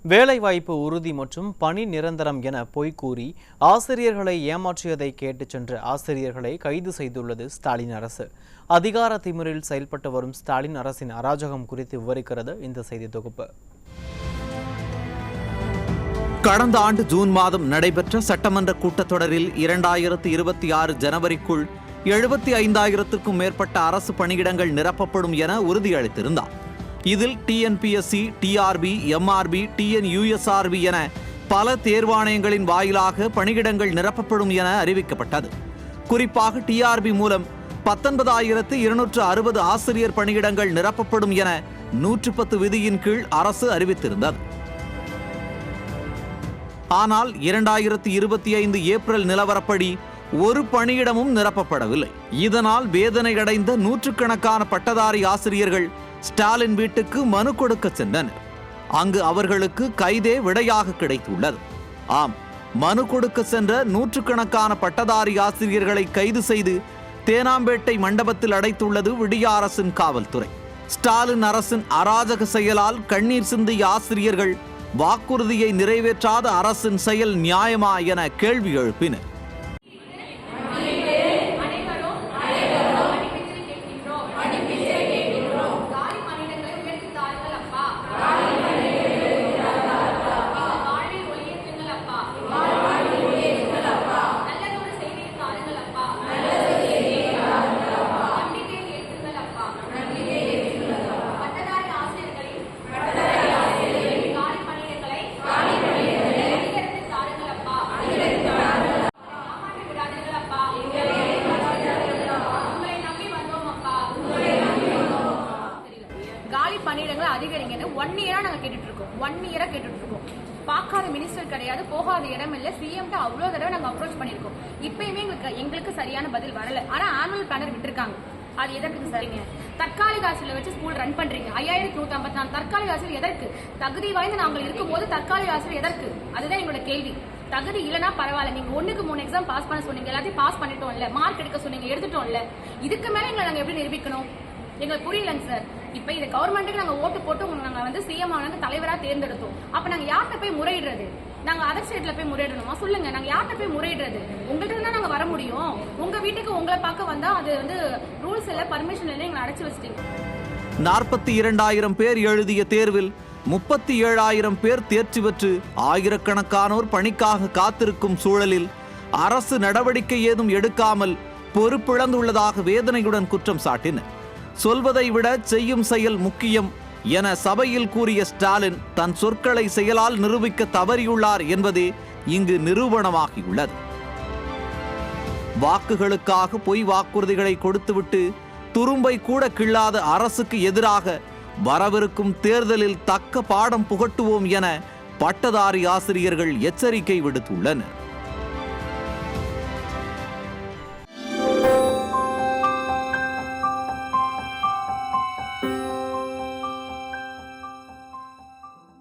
வேலைவாய்ப்பு உறுதி மற்றும் பணி நிரந்தரம் என பொய் கூறி ஆசிரியர்களை ஏமாற்றியதை கேட்டுச் சென்ற ஆசிரியர்களை கைது செய்துள்ளது ஸ்டாலின் அரசு. அதிகார திமிரில் செயல்பட்டு வரும் ஸ்டாலின் அரசின் அராஜகம் குறித்து விவரிக்கிறது இந்த செய்தி தொகுப்பு. கடந்த ஆண்டு ஜூன் மாதம் நடைபெற்ற சட்டமன்ற கூட்டத்தொடரில் 2026 ஜனவரிக்குள் 75,000க்கும் மேற்பட்ட அரசு பணியிடங்கள் நிரப்பப்படும் என உறுதியளித்திருந்தார். இதில் TNPSC, TRB, MRB, TNUSRB என பல தேர்வாணையங்களின் வாயிலாக பணியிடங்கள் நிரப்பப்படும் என அறிவிக்கப்பட்டது. குறிப்பாக TRB மூலம் 19,260 ஆசிரியர் பணியிடங்கள் நிரப்பப்படும் என 110 விதியின் கீழ் அரசு அறிவித்திருந்தது. ஆனால் 2025 ஏப்ரல் நிலவரப்படி ஒரு பணியிடமும் நிரப்பப்படவில்லை. இதனால் வேதனையடைந்த நூற்றுக்கணக்கான பட்டதாரி ஆசிரியர்கள் ஸ்டாலின் வீட்டுக்கு மனு கொடுக்க சென்றனர். அங்கு அவர்களுக்கு கைதே விடையாக கிடைத்துள்ளது. ஆம், மனு கொடுக்க சென்ற நூற்றுக்கணக்கான பட்டதாரி ஆசிரியர்களை கைது செய்து தேனாம்பேட்டை மண்டபத்தில் அடைத்துள்ளது விடிய அரசின் காவல்துறை. ஸ்டாலின் அரசின் அராஜக செயலால் கண்ணீர் சிந்திய ஆசிரியர்கள் வாக்குறுதியை நிறைவேற்றாத அரசின் செயல் நியாயமா என கேள்வி எழுப்பினர். பணியிடங்களை அதிகரிங்கன்னு 1 இயரா நாங்க கேட்டுட்டு இருக்கோம். 1 இயரா கேட்டுட்டு இருக்கோம். பார்க்காத மினிஸ்டர் கிடையாது, போகாத இடம் இல்ல. சிஎம் அவ்வளவு தடவை நாங்க அப்ரோச் பண்ணிருக்கோம். இப்பயுமே எங்களுக்கு சரியான பதில் வரல. ஆனா ஆனுவல் பிளானர் விட்டுருக்காங்க. அது எதற்கு சரிங்க? தற்காலிக ஆசிரியர் வச்சு ஸ்கூல் ரன் பண்றீங்க. 5154 தற்காலிக ஆசிரியர் எதற்கு? தகுதி வாய்ந்து நாங்கள் இருக்கும் போது தற்காலிக ஆசிரியர் எதற்கு? அதுதான் எங்களோட கேள்வி. தகுதி இல்லைன்னா பரவாயில்ல, நீங்க 1க்கு 3 எக்ஸாம் பாஸ் பண்ண சொன்னீங்க, எல்லாத்தையும் பாஸ் பண்ணிட்டோம்ல, மார்க் எடுக்க சொன்னீங்க, எடுத்துட்டோம்ல. இதுக்கு மேல எங்களை நாங்க எப்படி நிரூபிக்கணும்? எங்களுக்கு புரியலங்க சார். இப்ப இந்த கவர்மெண்ட்டுக்கு நாங்க ஓட்டு போட்டு நாங்க சிஎம் தலைவரா தேர்ந்தெடுத்தோம். அப்ப நாங்க யார்கிட்ட போய் முறையிடுறது? நாங்க அதர் ஸ்டேட்ல போய் முறையிடணுமா? சொல்லுங்க, நாங்க யார்கிட்ட போய் முறையிடுறது? உங்கள்கிட்ட தான் நாங்க வர முடியும். உங்க வீட்டுக்கு உங்களை பார்க்க வந்தா அது ரூல்ஸ் இல்ல, பர்மிஷன் இல்ல, எங்களை அடைச்சு வச்சிட்டீங்க. 42,000 பேர் எழுதிய தேர்வில் 37,000 பேர் தேர்ச்சி பெற்று ஆயிரக்கணக்கானோர் பணிக்காக காத்திருக்கும் சூழலில் அரசு நடவடிக்கை ஏதும் எடுக்காமல் பொறுப்பிழந்துள்ளதாக வேதனையுடன் குற்றம் சாட்டினர். சொல்வதை விட செய்யும் செயல் முக்கியம் என சபையில் கூறிய ஸ்டாலின் தன் சொற்களை செயலால் நிரூபிக்க தவறியுள்ளார் என்பதே இங்கு நிரூபணமாகியுள்ளது. வாக்குகளுக்காக பொய் வாக்குறுதிகளை கொடுத்துவிட்டு துரும்பை கூட கிள்ளாத அரசுக்கு எதிராக வரவிருக்கும் தேர்தலில் தக்க பாடம் புகட்டுவோம் என பட்டதாரி ஆசிரியர்கள் எச்சரிக்கை விடுத்துள்ளனர்.